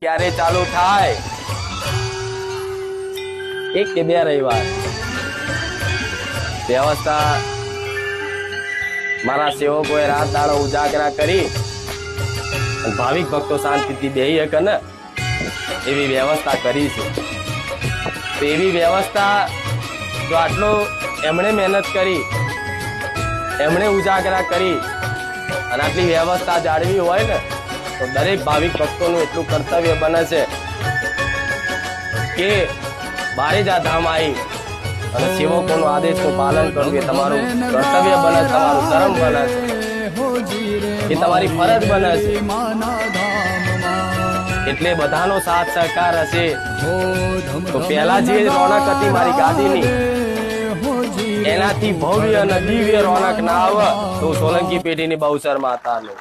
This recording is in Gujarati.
ક્યારે ચાલુ થાય? એક કે બે રવિવાર વ્યવસ્થા મારા સેવકોએ રાત દાડો ઉજાગરા કરી ભાવિક ભક્તો શાંતિથી બેહી શકે ને એવી વ્યવસ્થા કરી છે. તો એવી વ્યવસ્થા જો આટલો એમણે મહેનત કરી, એમણે ઉજાગરા કરી અને આટલી વ્યવસ્થા જાળવી હોય ને તો દરેક ભાવિક ભક્તોનું એટલું કર્તવ્ય બને છે કે બારેજા ધામ આવી અને સેવકોનો આદેશનું પાલન કરવું એ તમારું કર્તવ્ય બને, તમારું ધર્મ બને છે, એ તમારી ફરજ બને છે. એટલે બધાનો સાથ સહકાર હશે તો પહેલા જે રોનક હતી મારી ગાદીની એનાથી ભવ્ય અને દિવ્ય રોનક ના આવે તો સોલંકી પેઢીની બહુચર માતાનું